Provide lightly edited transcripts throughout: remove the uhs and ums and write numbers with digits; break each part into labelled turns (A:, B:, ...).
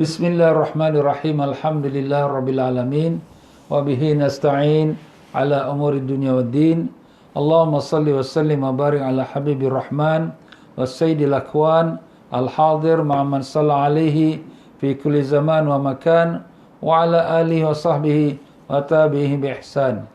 A: Bismillahirrahmanirrahim. Alhamdulillah rabbil alamin wa bihi nasta'in ala umuri dunya waddin. Allahumma salli wa sallim wa barik ala habibir rahman wa sayyidil akwan al-hadir ma'a man salla alaihi fi kulli zaman wa makan wa ala alihi wa sahbihi wa tabi'ihi bi ihsan.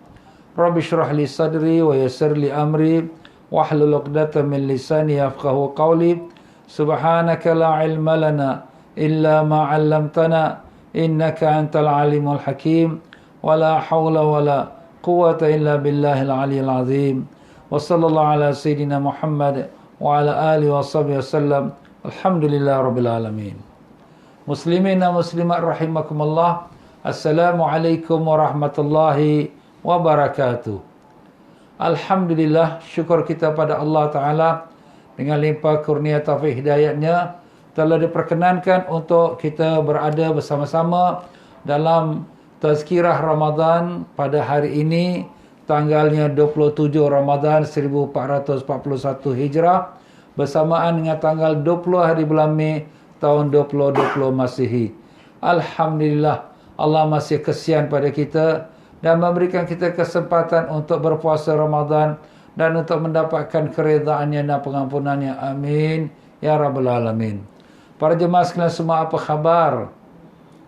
A: Rabbi shrah li sadri wa yassir li amri wahlul 'uqdatam min lisani yafqahu qawli. Subhanaka la ilma lana illa ma 'allamtana innaka antal alimul hakim wala haula wala quwwata illa billahil aliyyil azim. Wa sallallahu ala sayidina Muhammad wa ala alihi wa sahbihi wasallam. Alhamdulillah rabbil alamin. Muslimin dan muslimat rahimakumullah. Assalamualaikum warahmatullahi wabarakatuh. Alhamdulillah, syukur kita pada Allah Ta'ala dengan limpah kurnia taufik hidayatnya telah diperkenankan untuk kita berada bersama-sama dalam tazkirah Ramadan pada hari ini, tanggalnya 27 Ramadan 1441 Hijrah, bersamaan dengan tanggal 20 hari bulan Mei tahun 2020 Masihi. Alhamdulillah, Allah masih kesian pada kita dan memberikan kita kesempatan untuk berpuasa Ramadan dan untuk mendapatkan keredaannya dan pengampunannya. Amin ya rabbal alamin. Para jemaah sekalian semua, apa khabar?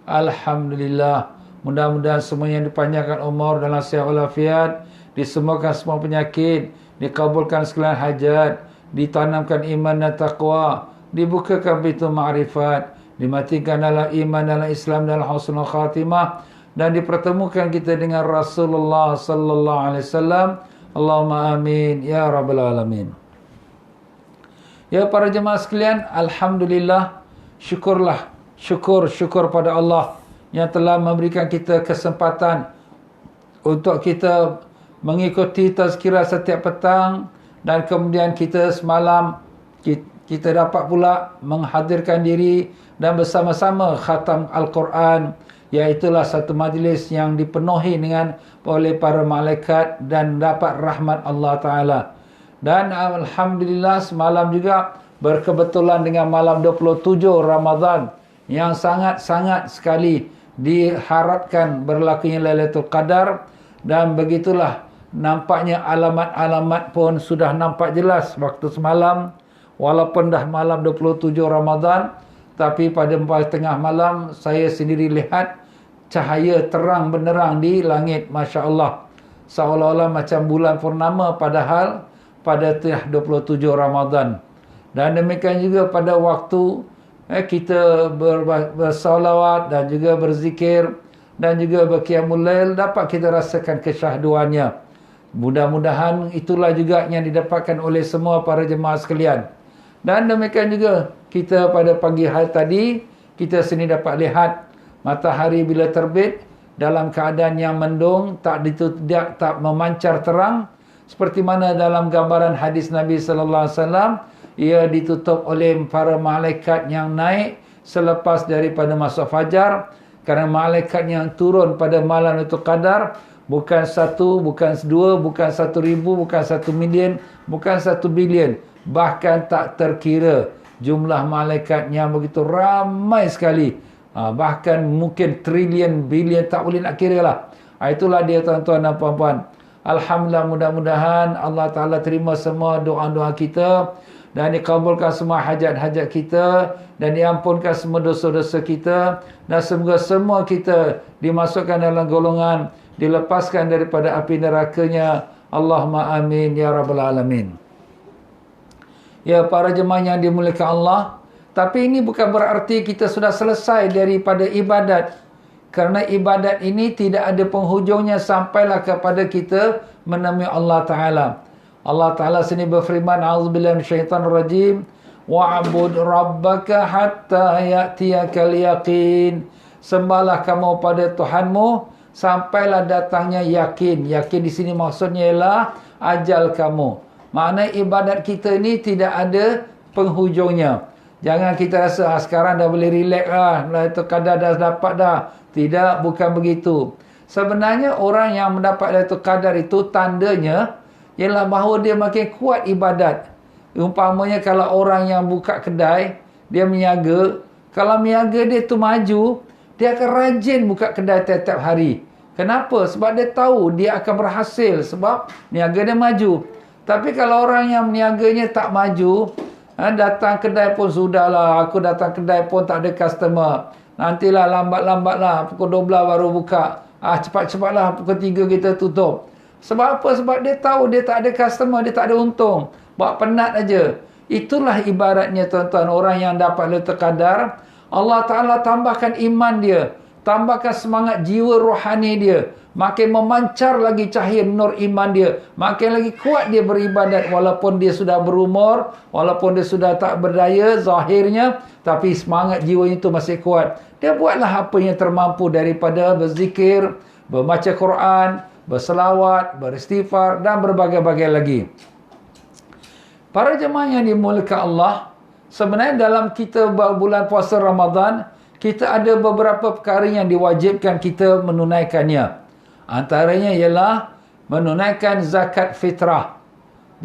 A: Alhamdulillah. Mudah-mudahan semua yang dipanjangkan umur dalam sihat walafiat, disembuhkan semua penyakit, dikabulkan sekalian hajat, ditanamkan iman dan taqwa, dibukakan pintu ma'rifat, dimatikan dalam iman, dalam Islam, dalam husnul khatimah, dan dipertemukan kita dengan Rasulullah sallallahu alaihi wasallam. Allahumma amin ya rabbal alamin. Ya para jemaah sekalian, alhamdulillah, syukur pada Allah yang telah memberikan kita kesempatan untuk kita mengikuti tazkirah setiap petang, dan kemudian kita semalam kita dapat pula menghadirkan diri dan bersama-sama khatam Al-Quran, iaitulah satu majlis yang dipenuhi dengan oleh para malaikat dan dapat rahmat Allah Ta'ala. Dan alhamdulillah semalam juga berkebetulan dengan malam 27 Ramadan yang sangat-sangat sekali diharapkan berlakunya Lailatul Qadar, dan begitulah nampaknya alamat-alamat pun sudah nampak jelas waktu semalam. Walaupun dah malam 27 Ramadan, tapi pada tengah malam saya sendiri lihat cahaya terang benderang di langit, Masya Allah, seolah-olah macam bulan purnama, padahal pada tengah 27 Ramadan. Dan demikian juga pada waktu kita bersalawat dan juga berzikir dan juga berqiyamul lail, dapat kita rasakan kesyahduannya. Mudah-mudahan itulah juga yang didapatkan oleh semua para jemaah sekalian. Dan demikian juga kita pada pagi hari tadi, kita sini dapat lihat matahari bila terbit dalam keadaan yang mendung, tak memancar terang, seperti mana dalam gambaran hadis Nabi sallallahu alaihi wasallam, ia ditutup oleh para malaikat yang naik selepas daripada masuk fajar, kerana malaikat yang turun pada malam itu Qadar bukan satu, bukan dua, bukan 1,000, bukan 1 million, bukan 1 bilion, bahkan tak terkira jumlah malaikat yang begitu ramai sekali. Bahkan mungkin trilion, bilion, tak boleh nak kira lah. Itulah dia tuan-tuan dan puan-puan. Alhamdulillah, mudah-mudahan Allah Ta'ala terima semua doa-doa kita dan dikabulkan semua hajat-hajat kita dan diampunkan semua dosa-dosa kita, dan semoga semua kita dimasukkan dalam golongan dilepaskan daripada api nerakanya. Allahumma amin ya rabbal alamin. Ya para jemaah yang dimuliakan Allah, tapi ini bukan berarti kita sudah selesai daripada ibadat. Kerana ibadat ini tidak ada penghujungnya sampailah kepada kita menemui Allah Ta'ala. Allah Ta'ala sini berfirman, a'udzubillahi minasyaitanir rajim, wa'bud rabbaka hatta ya'tiyakal yaqin. Sembahlah kamu pada Tuhanmu sampailah datangnya yakin. Yakin di sini maksudnya ialah ajal kamu. Makna ibadat kita ini tidak ada penghujungnya. Jangan kita rasa sekarang dah boleh relax lah, itu kadar dah dapat dah. Tidak, bukan begitu. Sebenarnya orang yang mendapat Lailatul Qadar itu tandanya ialah bahawa dia makin kuat ibadat. Umpamanya kalau orang yang buka kedai, dia meniaga, Kalau niaga dia tu maju, dia akan rajin buka kedai tiap-tiap hari. Kenapa? Sebab dia tahu dia akan berhasil sebab niaga dia maju. Tapi kalau orang yang niaganya tak maju, datang kedai pun sudahlah, aku datang kedai pun tak ada customer. Nantilah lambat-lambatlah, pukul 12 baru buka. Cepat-cepatlah, pukul 3 kita tutup. Sebab apa? Sebab dia tahu dia tak ada customer, dia tak ada untung. Buat penat aja. Itulah ibaratnya tuan-tuan, orang yang dapat Lailatul Qadar, Allah Ta'ala tambahkan iman dia, tambahkan semangat jiwa rohani dia, makin memancar lagi cahaya nur iman dia, makin lagi kuat dia beribadat walaupun dia sudah berumur, walaupun dia sudah tak berdaya zahirnya, tapi semangat jiwanya itu masih kuat. Dia buatlah apa yang termampu daripada berzikir, membaca Quran, berselawat, beristighfar dan berbagai-bagai lagi. Para jemaah yang dimuliakan Allah, sebenarnya dalam kita bulan puasa Ramadan, kita ada beberapa perkara yang diwajibkan kita menunaikannya. Antaranya ialah menunaikan zakat fitrah.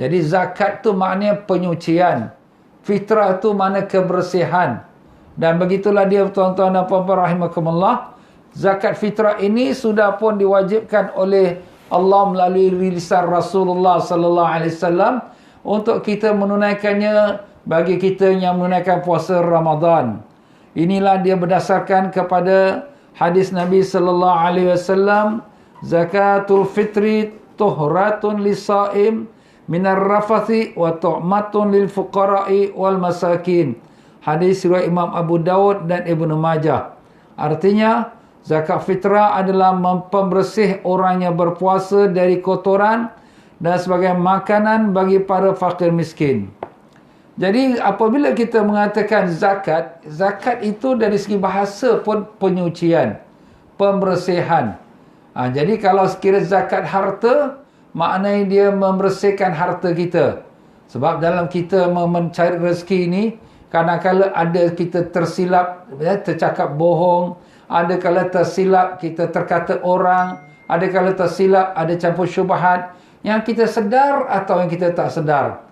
A: Jadi zakat tu maknanya penyucian. Fitrah tu makna kebersihan. Dan begitulah dia tuan-tuan dan puan-puan rahimakumullah. Zakat fitrah ini sudah pun diwajibkan oleh Allah melalui lisan Rasulullah sallallahu alaihi wasallam untuk kita menunaikannya bagi kita yang menunaikan puasa Ramadan. Inilah dia berdasarkan kepada hadis Nabi sallallahu alaihi wasallam, zakatul fitri tuhratun lisaim minar rafathi wa tu'matun lil fuqara'i wal masakin. Hadis riwayat Imam Abu Daud dan Ibnu Majah. Artinya zakat fitrah adalah pembersih orang yang berpuasa dari kotoran dan sebagai makanan bagi para fakir miskin. Jadi apabila kita mengatakan zakat, zakat itu dari segi bahasa pun penyucian, pembersihan. Jadi kalau sekira zakat harta, maknanya dia membersihkan harta kita. Sebab dalam kita mencari rezeki ini, kadang-kadang ada kita tersilap, tercakap bohong, ada kala tersilap kita terkata orang, ada kala tersilap ada campur syubhat yang kita sedar atau yang kita tak sedar.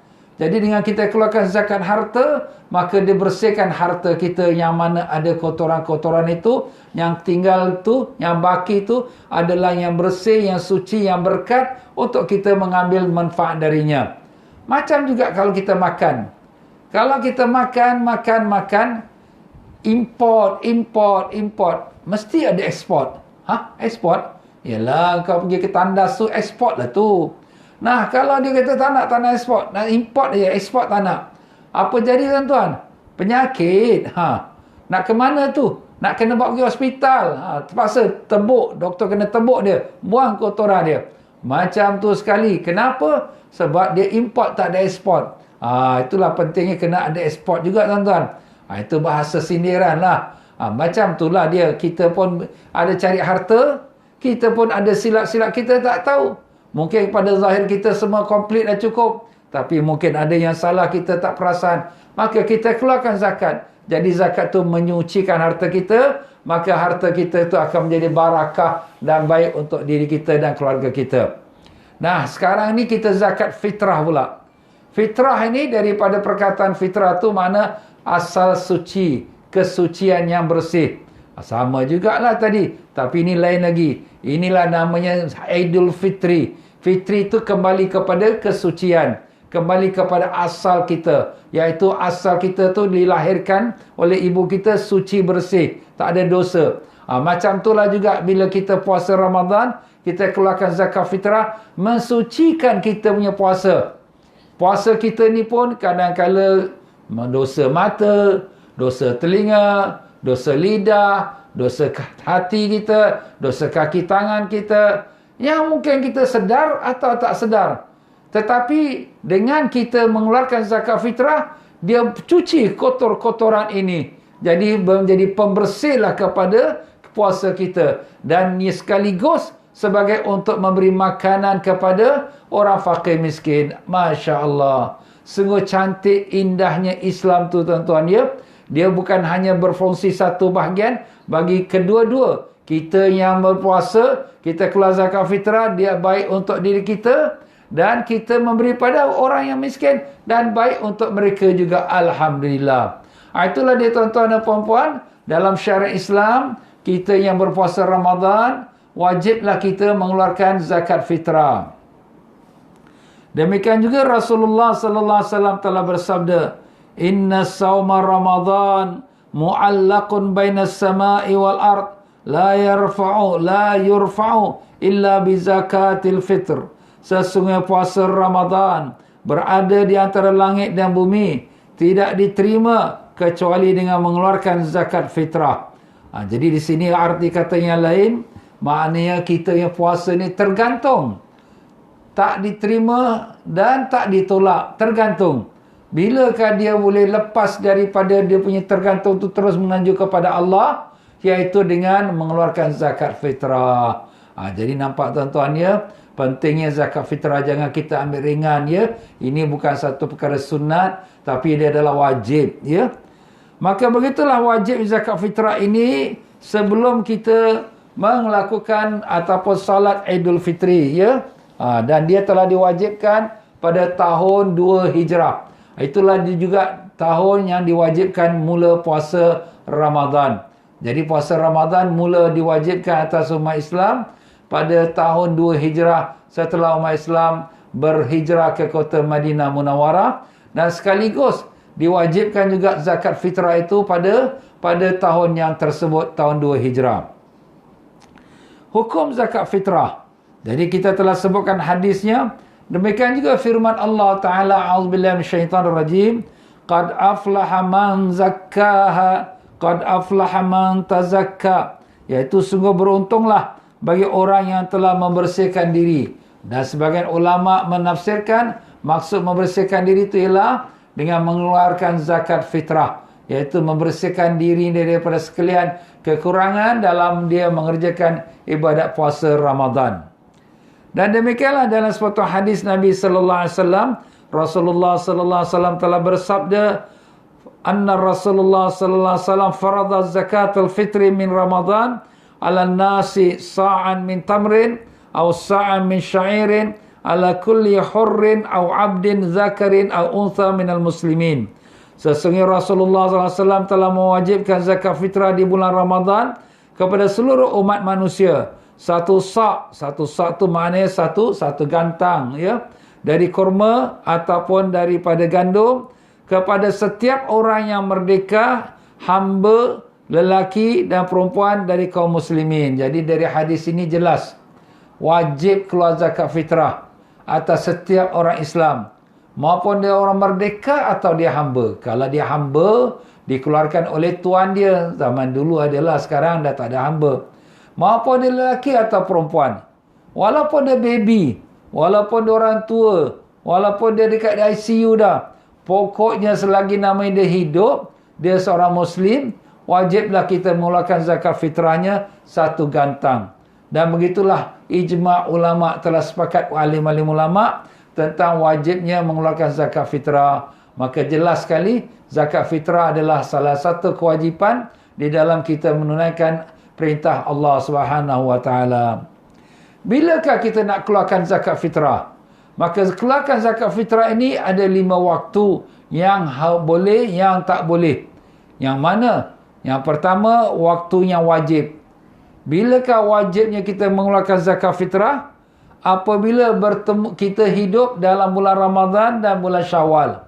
A: Jadi dengan kita keluarkan zakat harta, maka dia bersihkan harta kita yang mana ada kotoran-kotoran itu, yang tinggal tu, yang baki tu adalah yang bersih, yang suci, yang berkat untuk kita mengambil manfaat darinya. Macam juga kalau kita makan. Kalau kita makan, import, mesti ada ekspor. Ekspor? Yalah, kau pergi ke tandas tu, ekspor lah tu. Nah, kalau dia kata tak nak ekspor, nak import je, ekspor tak nak. Apa jadi tuan-tuan? Penyakit. Nak ke mana tu? Nak kena bawa pergi hospital. Terpaksa tebuk, doktor kena tebuk dia, buang kotoran dia. Macam tu sekali. Kenapa? Sebab dia import, tak ada ekspor. Itulah pentingnya kena ada ekspor juga tuan-tuan. Itu bahasa sindiran lah. Macam itulah dia. Kita pun ada cari harta, kita pun ada silap-silap, kita tak tahu. Mungkin pada zahir kita semua komplit dah cukup, tapi mungkin ada yang salah kita tak perasan. Maka kita keluarkan zakat. Jadi zakat tu menyucikan harta kita, maka harta kita tu akan menjadi barakah dan baik untuk diri kita dan keluarga kita. Nah, sekarang ni kita zakat fitrah pula. Fitrah ini daripada perkataan fitrah tu mana asal suci, kesucian yang bersih. Sama jugalah tadi, tapi ini lain lagi. Inilah namanya Aidul Fitri. Fitri itu kembali kepada kesucian, kembali kepada asal kita, iaitu asal kita tu dilahirkan oleh ibu kita suci bersih, tak ada dosa. Macam itulah juga bila kita puasa Ramadan, kita keluarkan zakat fitrah, mensucikan kita punya puasa. Puasa kita ni pun kadang-kala dosa mata, dosa telinga, dosa lidah, dosa hati kita, dosa kaki tangan kita, yang mungkin kita sedar atau tak sedar. Tetapi dengan kita mengeluarkan zakat fitrah, dia cuci kotor-kotoran ini. Jadi menjadi pembersihlah kepada puasa kita. Dan ia sekaligus sebagai untuk memberi makanan kepada orang fakir miskin. Masya Allah. Sungguh cantik indahnya Islam tu tuan-tuan ya. Dia bukan hanya berfungsi satu bahagian, bagi kedua-dua. Kita yang berpuasa, kita keluar zakat fitrah, dia baik untuk diri kita, dan kita memberi pada orang yang miskin, dan baik untuk mereka juga. Alhamdulillah. Itulah dia tuan-tuan dan puan-puan, dalam syariat Islam, kita yang berpuasa Ramadan, wajiblah kita mengeluarkan zakat fitrah. Demikian juga Rasulullah sallallahu alaihi wasallam telah bersabda, "Inna sauma Ramadan mu'allaqun bainas sama'i wal ard, la yurfa'u illa bi zakatil fitr." Sesungguhnya puasa Ramadan berada di antara langit dan bumi, tidak diterima kecuali dengan mengeluarkan zakat fitrah. Jadi di sini arti katanya lain, maknanya kita yang puasa ni tergantung. Tak diterima dan tak ditolak. Tergantung. Bilakah dia boleh lepas daripada dia punya tergantung tu terus menuju kepada Allah, iaitu dengan mengeluarkan zakat fitrah. Jadi nampak tuan-tuan ya, pentingnya zakat fitrah jangan kita ambil ringan ya. Ini bukan satu perkara sunat, tapi dia adalah wajib ya. Maka begitulah wajib zakat fitrah ini sebelum kita melakukan ataupun salat Idul Fitri ya. Dan dia telah diwajibkan pada tahun 2 Hijrah. Itulah juga tahun yang diwajibkan mula puasa Ramadan. Jadi puasa Ramadan mula diwajibkan atas umat Islam pada tahun 2 Hijrah setelah umat Islam berhijrah ke kota Madinah Munawarah, dan sekaligus diwajibkan juga zakat fitrah itu pada tahun yang tersebut, tahun 2 Hijrah. Hukum zakat fitrah. Jadi kita telah sebutkan hadisnya. Demikian juga firman Allah Ta'ala, a'udzubillahi minasyaitanir rajim, qad aflaha man zakkaha, qad aflaha man tazakka, iaitu sungguh beruntunglah bagi orang yang telah membersihkan diri. Dan sebagian ulama menafsirkan maksud membersihkan diri itu ialah dengan mengeluarkan zakat fitrah, iaitu membersihkan diri daripada sekalian kekurangan dalam dia mengerjakan ibadat puasa Ramadan. Dan demikianlah dalam suatu hadis Nabi sallallahu alaihi wasallam, Rasulullah sallallahu alaihi wasallam telah bersabda, anna Rasulullah sallallahu alaihi wasallam farada zakatul fitri min Ramadan ala nasi sa'an min tamrin aw sa'an min sya'irin ala kulli hurrin aw 'abdin zakarin aw untha minal muslimin. Sesungguhnya Rasulullah sallallahu alaihi wasallam telah mewajibkan zakat fitrah di bulan Ramadan kepada seluruh umat manusia. Satu sa' tu maknanya satu gantang ya, dari kurma ataupun daripada gandum, kepada setiap orang yang merdeka, hamba lelaki dan perempuan dari kaum muslimin. Jadi dari hadis ini jelas wajib keluar zakat fitrah atas setiap orang Islam, maupun dia orang merdeka atau dia hamba. Kalau dia hamba, dikeluarkan oleh tuan dia. Zaman dulu adalah, sekarang dah tak ada hamba. Maupun dia lelaki atau perempuan. Walaupun dia baby, walaupun dia orang tua, walaupun dia dekat ICU dah, pokoknya selagi namanya dia hidup, dia seorang Muslim, wajiblah kita mengeluarkan zakat fitrahnya satu gantang. Dan begitulah ijma' ulama' telah sepakat, alim-alim ulama' tentang wajibnya mengeluarkan zakat fitrah. Maka jelas sekali zakat fitrah adalah salah satu kewajipan di dalam kita menunaikan perintah Allah Subhanahu wa taala. Bilakah kita nak keluarkan zakat fitrah? Maka keluarkan zakat fitrah ini ada 5 waktu yang boleh, yang tak boleh. Yang mana? Yang pertama, waktu yang wajib. Bilakah wajibnya kita mengeluarkan zakat fitrah? Apabila kita hidup dalam bulan Ramadan dan bulan Syawal.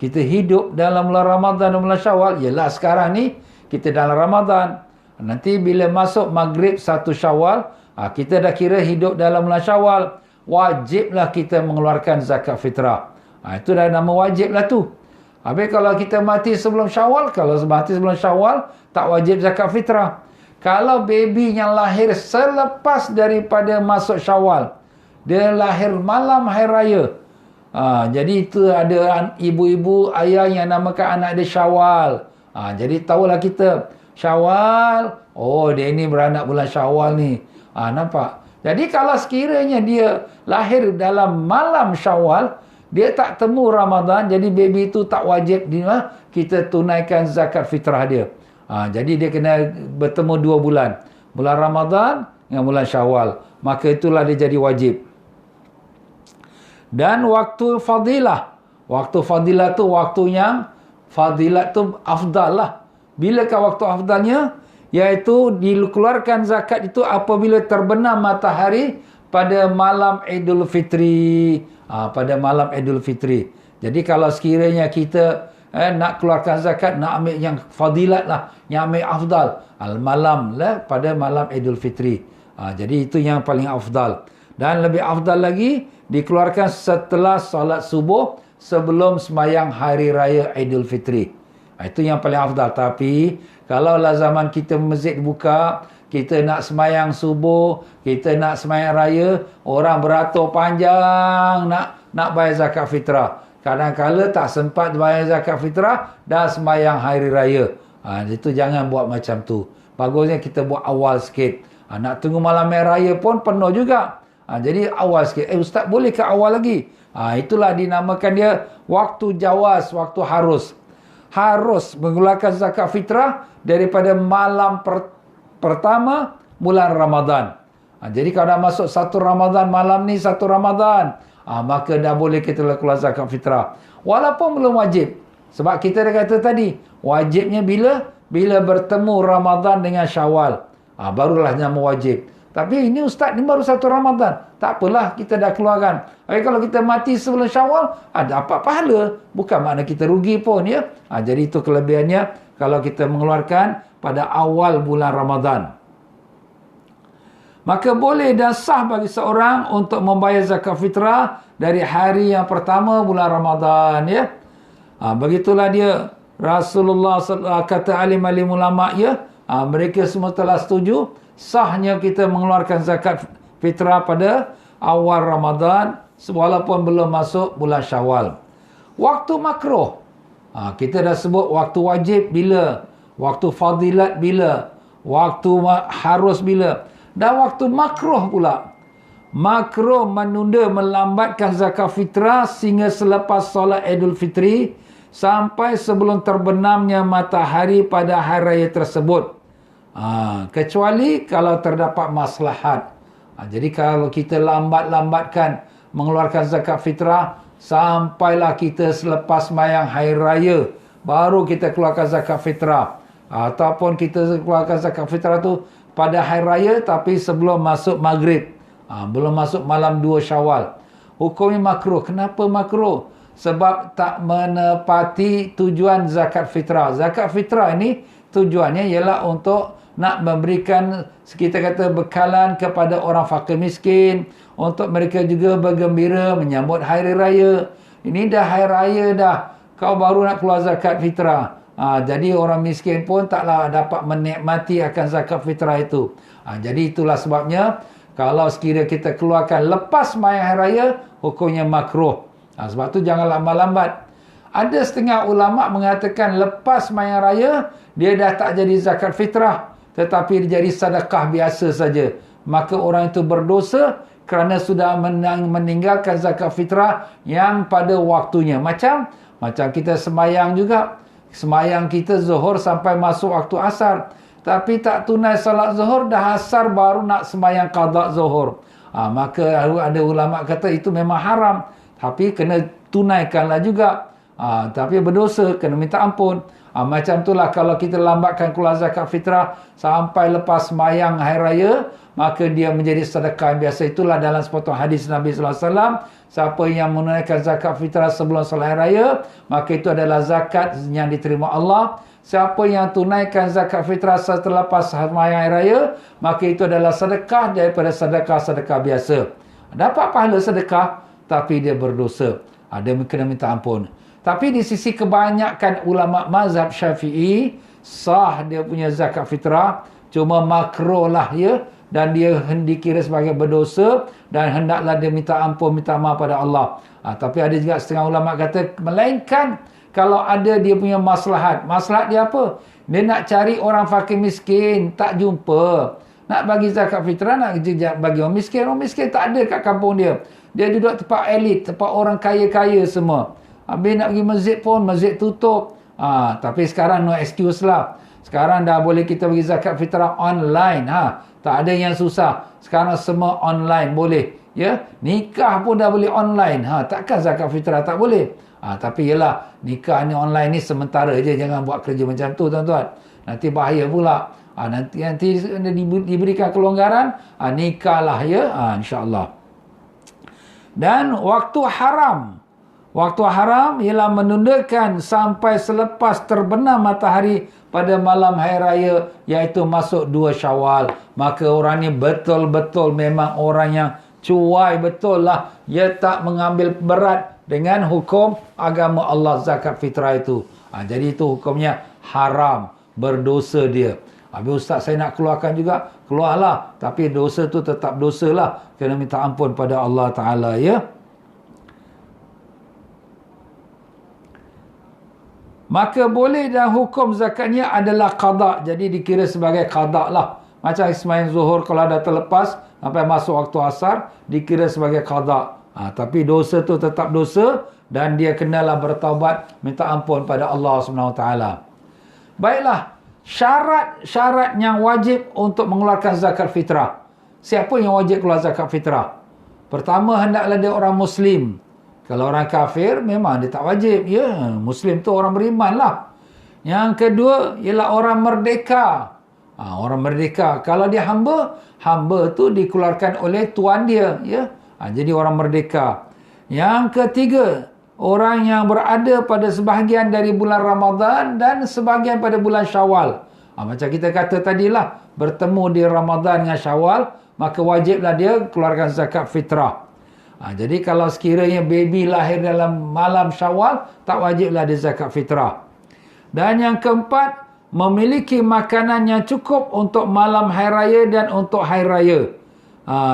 A: Kita hidup dalam bulan Ramadan dan bulan Syawal. Yalah sekarang ni kita dalam Ramadan. Nanti bila masuk maghrib 1 Syawal, kita dah kira hidup dalam bulan Syawal. Wajiblah kita mengeluarkan zakat fitrah. Itu dah nama wajiblah tu. Habis kalau kita mati sebelum Syawal, kalau mati sebelum Syawal, tak wajib zakat fitrah. Kalau baby yang lahir selepas daripada masuk Syawal, dia lahir malam hari raya. Jadi itu ada ibu-ibu, ayah yang namakan anak dia Syawal. Jadi tahulah kita, Syawal, oh dia ni beranak bulan Syawal ni. Nampak? Jadi kalau sekiranya dia lahir dalam malam Syawal, dia tak temu Ramadan, jadi baby itu tak wajib kita tunaikan zakat fitrah dia. Jadi dia kena bertemu 2 bulan. Bulan Ramadan dengan bulan Syawal. Maka itulah dia jadi wajib. Dan waktu fadilah. Waktu fadilah tu waktu yang fadilat tu afdal lah. Bilakah waktu afdalnya? Iaitu dikeluarkan zakat itu apabila terbenam matahari pada malam Idul Fitri. Pada malam Idul Fitri. Jadi kalau sekiranya kita nak keluarkan zakat, nak ambil yang fadilat lah, yang ambil afdal, malam lah, pada malam Idul Fitri. Jadi itu yang paling afdal. Dan lebih afdal lagi, dikeluarkan setelah solat subuh, sebelum sembahyang hari raya Idul Fitri. Itu yang paling afdal. Tapi kalaulah zaman kita masjid buka, kita nak sembahyang subuh, kita nak sembahyang raya, orang beratur panjang nak bayar zakat fitrah. Kadang-kala tak sempat bayar zakat fitrah, dah sembahyang hari raya. Itu jangan buat macam tu. Bagusnya kita buat awal sikit. Nak tunggu malam raya pun penuh juga. Jadi awal sikit. Ustaz, boleh ke awal lagi? Itulah dinamakan dia waktu jawaz, waktu harus. Harus mengeluarkan zakat fitrah daripada malam pertama bulan Ramadan. Jadi kalau dah masuk satu Ramadan, malam ni satu Ramadan, maka dah boleh kita keluar zakat fitrah. Walaupun belum wajib. Sebab kita dah kata tadi, wajibnya bila bertemu Ramadan dengan Syawal. Barulah nama wajib. Tapi ini Ustaz, ni baru satu Ramadan. Tak apalah, kita dah keluarkan. Tapi kalau kita mati sebelum Syawal, dapat pahala. Bukan makna kita rugi pun, ya. Jadi itu kelebihannya kalau kita mengeluarkan pada awal bulan Ramadan. Maka boleh dan sah bagi seorang untuk membayar zakat fitrah dari hari yang pertama bulan Ramadan, ya. Begitulah dia. Rasulullah kata alim-alim ulama', ya. Mereka semua telah setuju sahnya kita mengeluarkan zakat fitrah pada awal Ramadan walaupun belum masuk bulan Syawal. Waktu makruh, kita dah sebut waktu wajib bila, waktu fadilat bila, waktu harus bila, dan waktu makruh pula. Makruh menunda melambatkan zakat fitrah sehingga selepas solat Idul Fitri sampai sebelum terbenamnya matahari pada hari raya tersebut. Kecuali kalau terdapat maslahat. Jadi kalau kita lambatkan mengeluarkan zakat fitrah sampailah kita selepas sembahyang hari raya, baru kita keluarkan zakat fitrah. Ataupun kita keluarkan zakat fitrah tu pada hari raya tapi sebelum masuk maghrib, belum masuk malam 2 Syawal. Hukumnya makruh. Kenapa makruh? Sebab tak menepati tujuan zakat fitrah. Zakat fitrah ini tujuannya ialah untuk nak memberikan, kita kata, bekalan kepada orang fakir miskin, untuk mereka juga bergembira menyambut hari raya. Ini dah hari raya dah, kau baru nak keluar zakat fitrah. Jadi orang miskin pun taklah dapat menikmati akan zakat fitrah itu. Jadi itulah sebabnya kalau sekiranya kita keluarkan lepas sembahyang hari raya, hukumnya makruh. Sebab tu jangan lambat-lambat. Ada setengah ulama' mengatakan lepas sembahyang raya dia dah tak jadi zakat fitrah, tetapi dia jadi sedekah biasa saja. Maka orang itu berdosa kerana sudah meninggalkan zakat fitrah yang pada waktunya. Macam kita sembahyang juga. Sembahyang kita zuhur sampai masuk waktu asar, tapi tak tunai salat zuhur, dah asar baru nak sembahyang qada zuhur. Maka ada ulama' kata itu memang haram, tapi kena tunaikanlah juga. Tapi berdosa, kena minta ampun. Macam itulah kalau kita lambatkan keluar zakat fitrah sampai lepas sembahyang hari raya, maka dia menjadi sedekah biasa. Itulah dalam sepotong hadis Nabi SAW, siapa yang menunaikan zakat fitrah sebelum solat hari raya, maka itu adalah zakat yang diterima Allah. Siapa yang tunaikan zakat fitrah setelah lepas sembahyang hari raya, maka itu adalah sedekah daripada sedekah-sedekah biasa. Dapat pahala sedekah, tapi dia berdosa. Dia kena minta ampun. Tapi di sisi kebanyakan ulama' mazhab Syafi'i, sah dia punya zakat fitrah, cuma makruh lah, ya, dan dia dikira sebagai berdosa dan hendaklah dia minta ampun, minta maaf pada Allah. Tapi ada juga setengah ulama' kata melainkan kalau ada dia punya maslahat. Maslahat dia apa? Dia nak cari orang fakir miskin, tak jumpa. Nak bagi zakat fitrah, nak bagi orang miskin. Orang miskin tak ada kat kampung dia. Dia duduk tempat elit, tempat orang kaya-kaya semua. Habis nak pergi masjid pun, masjid tutup. Tapi sekarang no excuse lah. Sekarang dah boleh kita bagi zakat fitrah online. Tak ada yang susah. Sekarang semua online boleh. Ya, nikah pun dah boleh online. Takkan zakat fitrah tak boleh? Tapi yelah, nikah ni online ni sementara je, jangan buat kerja macam tu tuan-tuan. Nanti bahaya pula. Nanti diberikan kelonggaran, nikahlah ya, insya-Allah. Dan waktu haram. Waktu haram ialah menundakan sampai selepas terbenam matahari pada malam hari raya, iaitu masuk 2 Syawal. Maka orang ni betul-betul memang orang yang cuai betul lah. Dia tak mengambil berat dengan hukum agama Allah zakat fitrah itu. Jadi itu hukumnya haram, berdosa dia. Habis ustaz saya nak keluarkan juga, keluarlah. Tapi dosa tu tetap dosa lah. Kena minta ampun pada Allah Ta'ala ya. Maka boleh dan hukum zakatnya adalah qada. Jadi dikira sebagai qada lah. Macam sembahyang zuhur kalau dah terlepas sampai masuk waktu asar, dikira sebagai qada. Tapi dosa tu tetap dosa dan dia kenalah bertaubat, minta ampun pada Allah SWT. Baiklah, syarat-syarat yang wajib untuk mengeluarkan zakat fitrah. Siapa yang wajib keluar zakat fitrah? Pertama, hendaklah dia orang Muslim. Kalau orang kafir, memang dia tak wajib. Ya, Muslim tu orang beriman lah. Yang kedua, ialah orang merdeka. Orang merdeka. Kalau dia hamba, hamba tu dikeluarkan oleh tuan dia. Ya, jadi orang merdeka. Yang ketiga, orang yang berada pada sebahagian dari bulan Ramadan dan sebahagian pada bulan Syawal. Macam kita kata tadilah, bertemu di Ramadan dengan Syawal, maka wajiblah dia keluarkan zakat fitrah. Jadi kalau sekiranya baby lahir dalam malam Syawal, tak wajiblah dia zakat fitrah. Dan yang keempat, memiliki makanan yang cukup untuk malam hari raya dan untuk hari raya.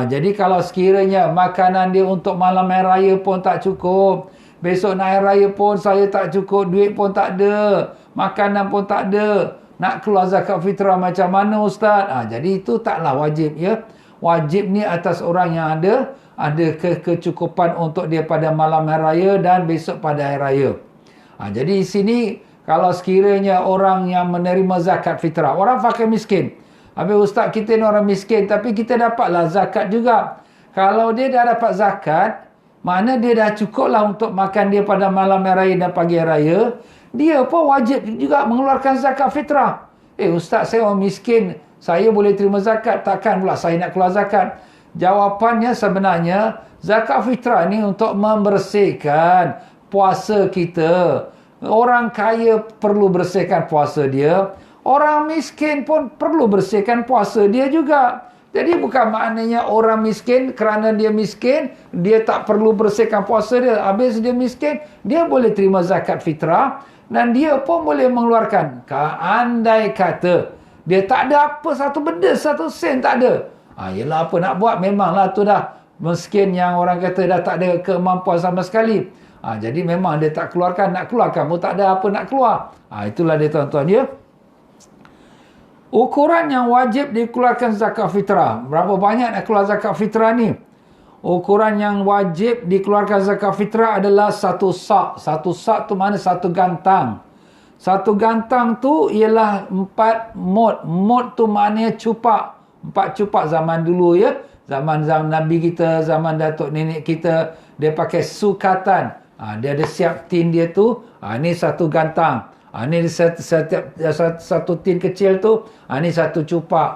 A: Jadi kalau sekiranya makanan dia untuk malam hari raya pun tak cukup, besok nak hari raya pun saya tak cukup, duit pun tak ada, makanan pun tak ada, nak keluar zakat fitrah macam mana ustaz? Jadi itu taklah wajib ya. Wajib ni atas orang yang ada kecukupan untuk dia pada malam hari raya dan besok pada hari raya. Jadi di sini kalau sekiranya orang yang menerima zakat fitrah, orang fakir miskin. Habis ustaz kita ni orang miskin tapi kita dapatlah zakat juga. Kalau dia dah dapat zakat, mana dia dah cukup lah untuk makan dia pada malam hari raya dan pagi hari raya, dia pun wajib juga mengeluarkan zakat fitrah. Ustaz saya orang miskin, saya boleh terima zakat, takkan pula saya nak keluar zakat? Jawapannya sebenarnya, zakat fitrah ni untuk membersihkan puasa kita. Orang kaya perlu bersihkan puasa dia. Orang miskin pun perlu bersihkan puasa dia juga. Jadi bukan maknanya orang miskin kerana dia miskin, dia tak perlu bersihkan puasa dia. Habis dia miskin, dia boleh terima zakat fitrah dan dia pun boleh mengeluarkan. Andai kata dia tak ada apa satu benda, satu sen tak ada. Yelah apa nak buat, memanglah tu dah miskin yang orang kata dah tak ada kemampuan sama sekali. Jadi memang dia tak keluarkan, nak keluarkan pun tak ada apa nak keluar. Itulah dia tuan-tuan ya. Ukuran yang wajib dikeluarkan zakat fitrah. Berapa banyak nak keluar zakat fitrah ni? Ukuran yang wajib dikeluarkan zakat fitrah adalah 1 sak. 1 sak tu mana? 1 gantang. 1 gantang tu ialah 4 mud. Mud tu maknanya cupak. 4 cupak zaman dulu ya. Zaman Nabi kita, zaman datuk nenek kita, dia pakai sukatan. Dia ada siap tin dia tu. Ni 1 gantang. Ni satu tin kecil tu. Ni 1 cupak.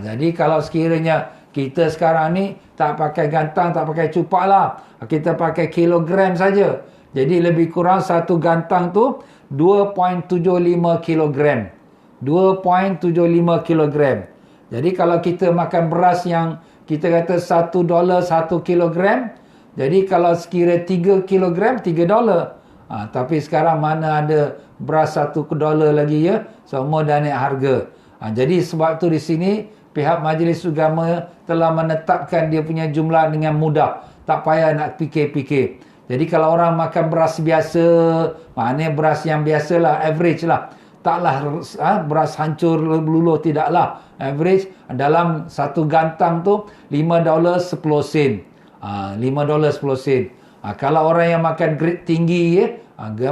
A: Jadi kalau sekiranya kita sekarang ni tak pakai gantang, tak pakai cupak lah. Kita pakai kilogram saja. Jadi lebih kurang 1 gantang tu 2.75 kilogram. 2.75 kilogram. Jadi kalau kita makan beras yang kita kata $1 1 kilogram, jadi kalau sekira 3 kilogram, $3. Tapi sekarang mana ada beras $1 lagi ya, semua dah naik harga. Jadi sebab tu di sini pihak Majlis Agama telah menetapkan dia punya jumlah dengan mudah. Tak payah nak fikir-fikir. Jadi kalau orang makan beras biasa, maknanya beras yang biasalah, average lah. Taklah beras hancur luluh, tidaklah. Average dalam 1 gantang tu $5 10 sen. $5 10 sen. Kalau orang yang makan grade tinggi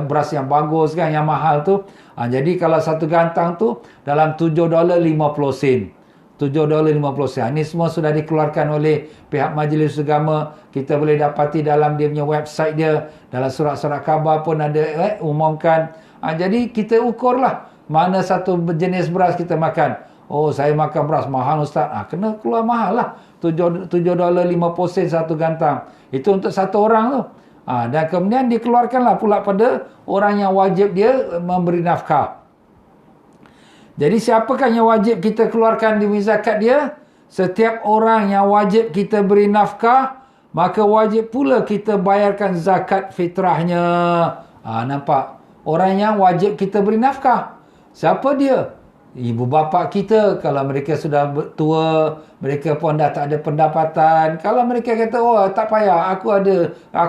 A: beras yang bagus kan, yang mahal tu, jadi kalau 1 gantang tu dalam $7 50 sen. $7.50. Ini semua sudah dikeluarkan oleh pihak Majlis Agama. Kita boleh dapati dalam dia punya website dia, dalam surat-surat khabar pun ada umumkan. Jadi kita ukurlah mana satu jenis beras kita makan. Oh, saya makan beras mahal Ustaz. Kena keluar mahal lah. $7.50 satu gantang. Itu untuk satu orang tu. Dan kemudian dikeluarkanlah pula pada orang yang wajib dia memberi nafkah. Jadi siapakah yang wajib kita keluarkan demi zakat dia? Setiap orang yang wajib kita beri nafkah, maka wajib pula kita bayarkan zakat fitrahnya. Nampak? Orang yang wajib kita beri nafkah. Siapa dia? Ibu bapa kita. Kalau mereka sudah tua, mereka pun dah tak ada pendapatan. Kalau mereka kata, oh tak payah, aku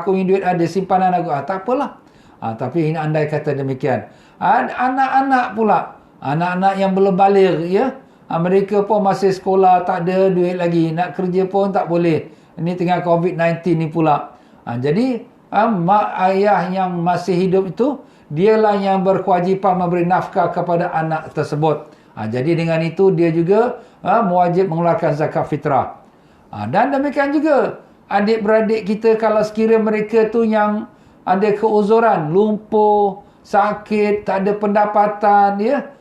A: punya duit ada, simpanan aku. Tak apalah. Tapi ini andai kata demikian. Anak-anak pula. Anak-anak yang belum balik, ya. Mereka pun masih sekolah, tak ada duit lagi. Nak kerja pun tak boleh. Ini tengah COVID-19 ni pula. Jadi, mak ayah yang masih hidup itu, dialah yang berkewajipan memberi nafkah kepada anak tersebut. Jadi dengan itu dia juga mewajib mengeluarkan zakat fitrah. Dan demikian juga adik-beradik kita, kalau sekiranya mereka tu yang ada keuzuran, lumpuh, sakit, tak ada pendapatan, ya.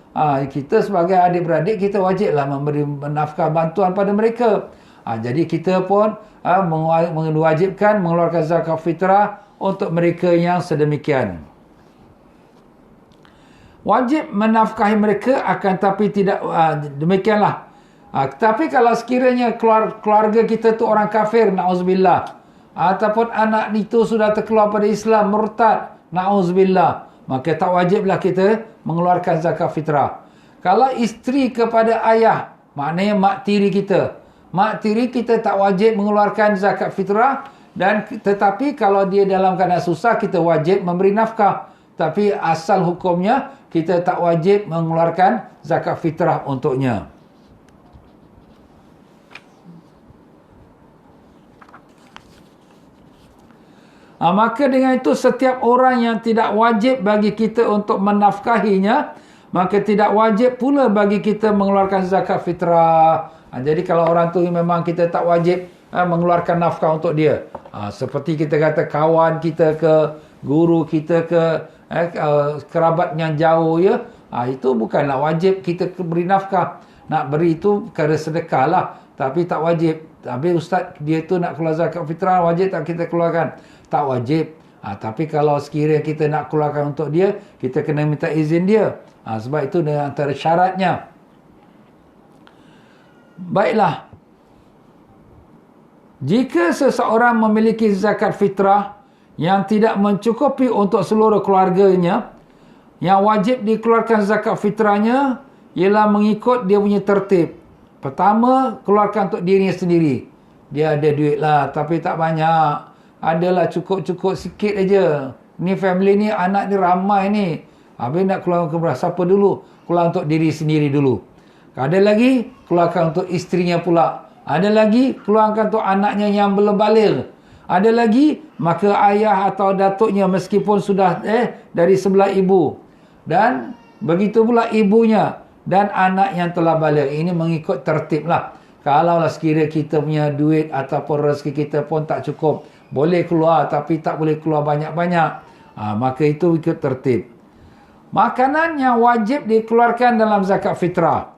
A: Kita sebagai adik-beradik kita wajiblah memberi nafkah bantuan pada mereka. Jadi kita pun mewajibkan mengeluarkan zakat fitrah untuk mereka yang sedemikian. Wajib menafkahi mereka, akan tapi tidak demikianlah. Tapi kalau sekiranya keluarga kita tu orang kafir, na'udzubillah, ataupun anak itu sudah terkeluar pada Islam, murtad, na'udzubillah, maka tak wajiblah kita mengeluarkan zakat fitrah. Kalau isteri kepada ayah, maknanya mak tiri kita. Mak tiri kita tak wajib mengeluarkan zakat fitrah, tetapi kalau dia dalam keadaan susah, kita wajib memberi nafkah. Tapi asal hukumnya, kita tak wajib mengeluarkan zakat fitrah untuknya. Maka dengan itu, setiap orang yang tidak wajib bagi kita untuk menafkahinya, maka tidak wajib pula bagi kita mengeluarkan zakat fitrah. Jadi kalau orang tu memang kita tak wajib mengeluarkan nafkah untuk dia. Seperti kita kata kawan kita ke, guru kita ke, kerabat yang jauh, ya. Itu bukanlah wajib kita beri nafkah. Nak beri itu kerana sedekah lah, tapi tak wajib. Tapi ustaz, dia tu nak keluar zakat fitrah, wajib tak kita keluarkan? Tak wajib. Tapi kalau sekiranya kita nak keluarkan untuk dia, kita kena minta izin dia. Sebab itu dengan antara syaratnya. Baiklah. Jika seseorang memiliki zakat fitrah yang tidak mencukupi untuk seluruh keluarganya, yang wajib dikeluarkan zakat fitrahnya ialah mengikut dia punya tertib. Pertama, keluarkan untuk dirinya sendiri. Dia ada duit lah, tapi tak banyak. Adalah cukup-cukup sikit aja. Ni family ni, anak ni ramai ni. Habis nak keluar ke beras, siapa dulu? Keluar untuk diri sendiri dulu. Ada lagi, keluarkan untuk isterinya pula. Ada lagi, keluarkan untuk anaknya yang belum balik. Ada lagi, maka ayah atau datuknya meskipun sudah dari sebelah ibu. Dan begitu pula ibunya dan anak yang telah balik. Ini mengikut tertib lah. Kalaulah sekiranya kita punya duit ataupun rezeki kita pun tak cukup, boleh keluar tapi tak boleh keluar banyak-banyak, maka itu ikut tertib. Makanan yang wajib dikeluarkan dalam zakat fitrah.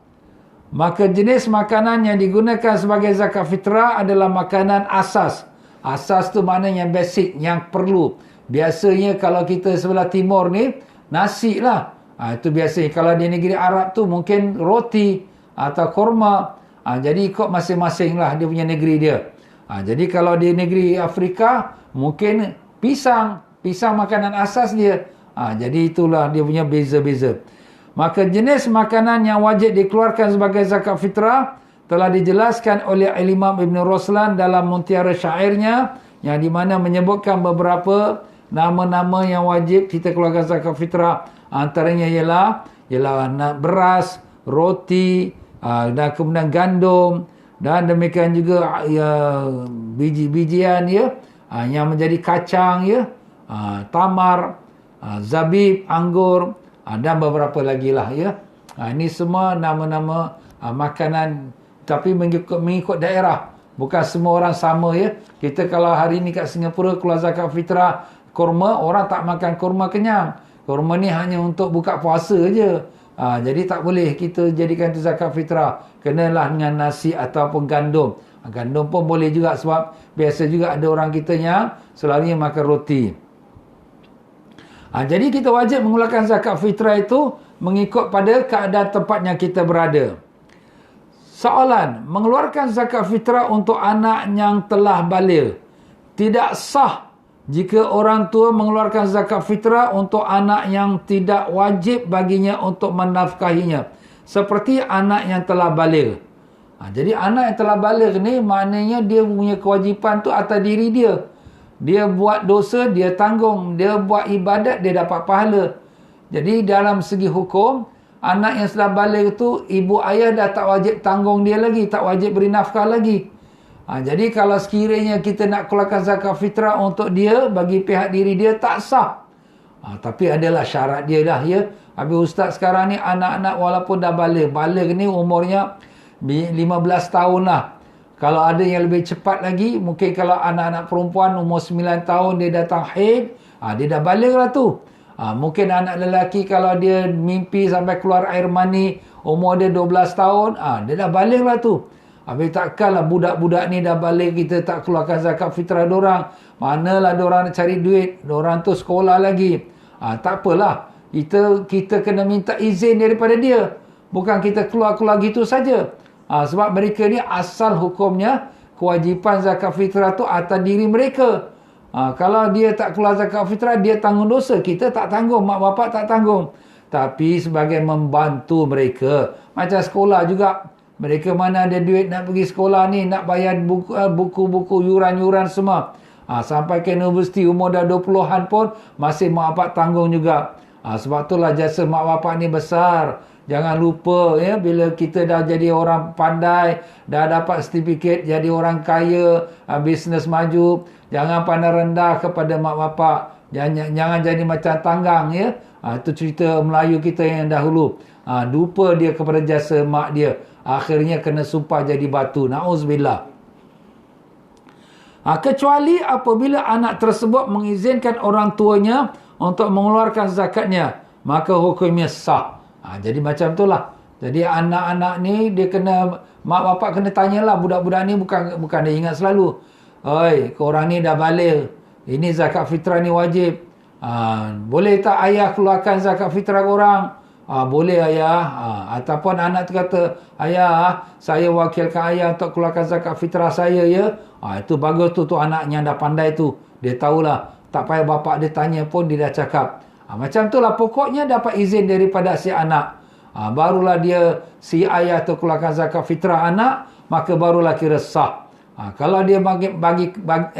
A: Maka jenis makanan yang digunakan sebagai zakat fitrah adalah makanan asas. Asas tu maknanya yang basic, yang perlu. Biasanya kalau kita sebelah timur ni, nasi lah. Itu biasanya. Kalau di negeri Arab tu mungkin roti atau korma. Jadi ikut masing-masing lah dia punya negeri dia. Jadi kalau di negeri Afrika, mungkin pisang. Pisang makanan asas dia. Jadi itulah dia punya beza-beza. Maka jenis makanan yang wajib dikeluarkan sebagai zakat fitrah telah dijelaskan oleh Imam Ibn Ruslan dalam Muntiara Syairnya, yang di mana menyebutkan beberapa nama-nama yang wajib kita keluarkan zakat fitrah. Antaranya ialah beras, roti, dan kemudian gandum, dan demikian juga biji-bijian, ya, yang menjadi kacang, ya, tamar, zabib, anggur, dan beberapa lagi lah, ya. Ini semua nama-nama makanan tapi mengikut daerah. Bukan semua orang sama ya. Kita kalau hari ni kat Singapura keluar zakat fitrah kurma, orang tak makan kurma kenyang. Kurma ni hanya untuk buka puasa je. Jadi tak boleh kita jadikan tu zakat fitrah. Kenalah dengan nasi ataupun gandum. Gandum pun boleh juga sebab biasa juga ada orang kita yang selalunya makan roti. Jadi kita wajib mengeluarkan zakat fitrah itu mengikut pada keadaan tempatnya kita berada. Soalan, mengeluarkan zakat fitrah untuk anak yang telah baligh tidak sah jika orang tua mengeluarkan zakat fitrah untuk anak yang tidak wajib baginya untuk menafkahinya, seperti anak yang telah baligh. Jadi anak yang telah baligh ni maknanya dia punya kewajipan tu atas diri dia. Dia buat dosa, dia tanggung. Dia buat ibadat, dia dapat pahala. Jadi dalam segi hukum, anak yang sudah baligh tu, ibu ayah dah tak wajib tanggung dia lagi, tak wajib beri nafkah lagi. Jadi kalau sekiranya kita nak keluarkan zakat fitrah untuk dia, bagi pihak diri dia, tak sah. Tapi adalah syarat dia dah ya. Habis ustaz sekarang ni anak-anak walaupun dah baligh. Baligh ni umurnya 15 tahun lah. Kalau ada yang lebih cepat lagi, mungkin kalau anak-anak perempuan umur 9 tahun dia datang haid, dia dah baligh lah tu. Mungkin anak lelaki kalau dia mimpi sampai keluar air mani, umur dia 12 tahun, dia dah baligh lah tu. Habis takkanlah budak-budak ni dah baligh kita tak keluarkan zakat fitrah dorang. Manalah dorang nak cari duit, dorang tu sekolah lagi. Tak apalah, kita kena minta izin daripada dia. Bukan kita keluar-keluar gitu saja. Sebab mereka ni asal hukumnya kewajipan zakat fitrah tu atas diri mereka. Kalau dia tak keluar zakat fitrah, dia tanggung dosa. Kita tak tanggung, mak bapak tak tanggung. Tapi sebagai membantu mereka. Macam sekolah juga. Mereka mana ada duit nak pergi sekolah ni, nak bayar buku-buku, yuran-yuran semua. Sampai ke universiti umur dah 20-an pun, masih mak bapak tanggung juga. Sebab itulah jasa mak bapak ni besar. Jangan lupa ya, bila kita dah jadi orang pandai, dah dapat sertifikat jadi orang kaya, bisnes maju, jangan pandang rendah kepada mak bapak. Jangan jadi macam tanggang ya. Itu cerita Melayu kita yang dahulu. Lupa dia kepada jasa mak dia. Akhirnya kena sumpah jadi batu. Na'udzubillah. Kecuali apabila anak tersebut mengizinkan orang tuanya untuk mengeluarkan zakatnya, maka hukumnya sah. Jadi macam itulah. Jadi anak-anak ni dia kena, mak bapak kena tanyalah, budak-budak ni bukan dia ingat selalu. Oi, korang ni dah baligh. Ini zakat fitrah ni wajib. Boleh tak ayah keluarkan zakat fitrah korang? Boleh ayah. Ataupun anak tu kata, ayah, saya wakilkan ayah untuk keluarkan zakat fitrah saya ya. Itu bagus tu anak yang dah pandai tu. Dia tahulah. Tak payah bapak dia tanya pun dia dah cakap. Macam itulah pokoknya dapat izin daripada si anak. Barulah dia si ayah tu keluarkan zakat fitrah anak, maka barulah kira sah. Kalau dia bagi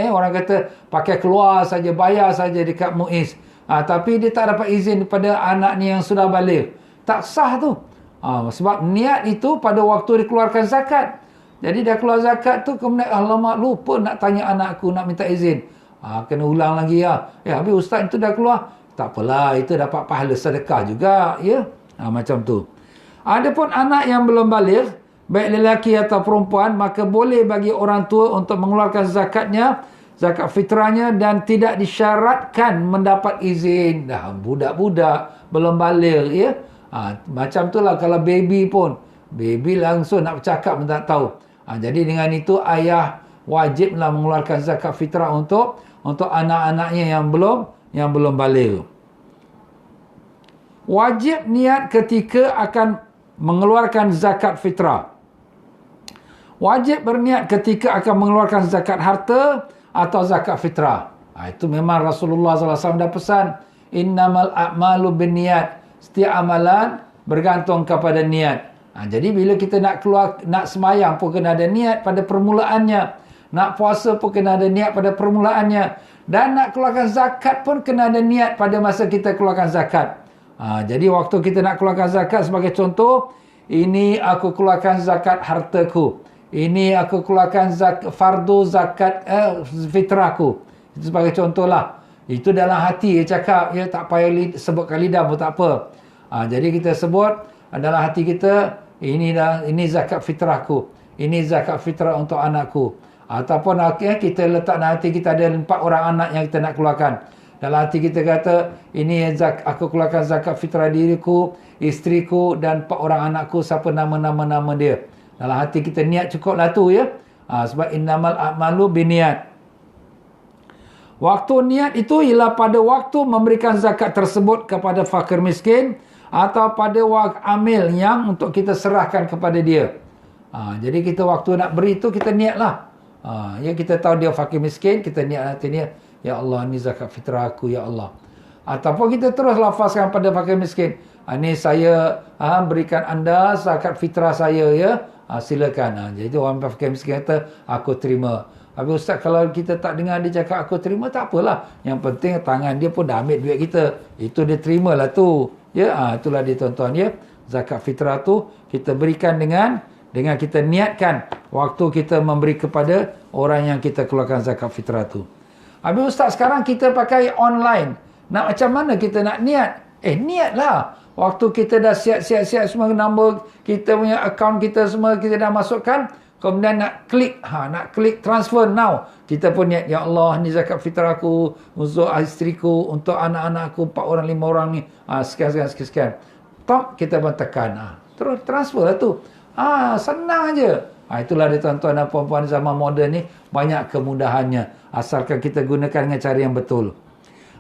A: orang kata pakai keluar saja, bayar saja dekat MUIS. Tapi dia tak dapat izin daripada anak ni yang sudah baligh. Tak sah tu. Sebab niat itu pada waktu dikeluarkan zakat. Jadi dia keluar zakat tu kemudian alamak lupa nak tanya anakku nak minta izin. Kena ulang lagi ya. Habis ustaz itu dah keluar. Tak apalah, itu dapat pahala sedekah juga ya. Macam tu. Adapun anak yang belum baligh, baik lelaki atau perempuan, maka boleh bagi orang tua untuk mengeluarkan zakatnya, zakat fitrahnya, dan tidak disyaratkan mendapat izin. Budak-budak belum baligh ya. Macam itulah kalau baby pun. Baby langsung nak bercakap pun tak tahu. Jadi dengan itu ayah wajiblah mengeluarkan zakat fitrah untuk anak-anaknya yang belum baligh. Wajib niat ketika akan mengeluarkan zakat fitrah. Wajib berniat ketika akan mengeluarkan zakat harta atau zakat fitrah. Itu memang Rasulullah SAW dah pesan. Innamal a'malu binniyat. Setiap amalan bergantung kepada niat. Jadi bila kita nak keluar, nak semayang pun kena ada niat pada permulaannya. Nak puasa pun kena ada niat pada permulaannya. Dan nak keluarkan zakat pun kena ada niat pada masa kita keluarkan zakat. Jadi waktu kita nak keluarkan zakat sebagai contoh, ini aku keluarkan zakat hartaku. Ini aku keluarkan fardu zakat fitrahku. Itu sebagai contoh lah. Itu dalam hati dia cakap, ya, tak payah sebutkan lidah pun tak apa. Jadi kita sebut dalam hati kita, ini zakat fitrahku. ini zakat fitrah untuk anakku. Ataupun kita letak dalam hati kita ada 4 orang anak yang kita nak keluarkan. Dalam hati kita kata, ini aku keluarkan zakat fitrah diriku, isteriku dan 4 orang anakku, siapa nama-nama dia. Dalam hati kita niat cukuplah tu ya. Sebab innamal a'malu biniat. Waktu niat itu ialah pada waktu memberikan zakat tersebut kepada fakir miskin atau pada waktu amil yang untuk kita serahkan kepada dia. Jadi kita waktu nak beri tu kita niatlah. Ya kita tahu dia fakir miskin, kita niat hati dia, ya Allah ni zakat fitrah aku ya Allah. Ataupun kita terus lafazkan pada fakir miskin, ni saya berikan anda zakat fitrah saya ya. Silakan. Jadi orang fakir miskin kata aku terima. Habis ustaz kalau kita tak dengar dia cakap aku terima, tak apalah. Yang penting tangan dia pun dah ambil duit kita. Itu dia terimalah tu. Ya, itulah dia tuan-tuan ya. Zakat fitrah tu kita berikan dengan kita niatkan waktu kita memberi kepada orang yang kita keluarkan zakat fitrah tu. Habis ustaz sekarang kita pakai online. Nak macam mana kita nak niat? Niatlah. Waktu kita dah siap semua nombor kita punya akaun kita semua kita dah masukkan. Kemudian nak klik transfer now. Kita pun niat, ya Allah ni zakat fitrah aku untuk isteriku, untuk anak-anak aku 4 orang 5 orang ni. Sekian. Top kita pun tekan. Terus transfer lah tu. Senang aja. Itulah dia tuan-tuan dan puan-puan zaman moden ni banyak kemudahannya. Asalkan kita gunakan dengan cara yang betul.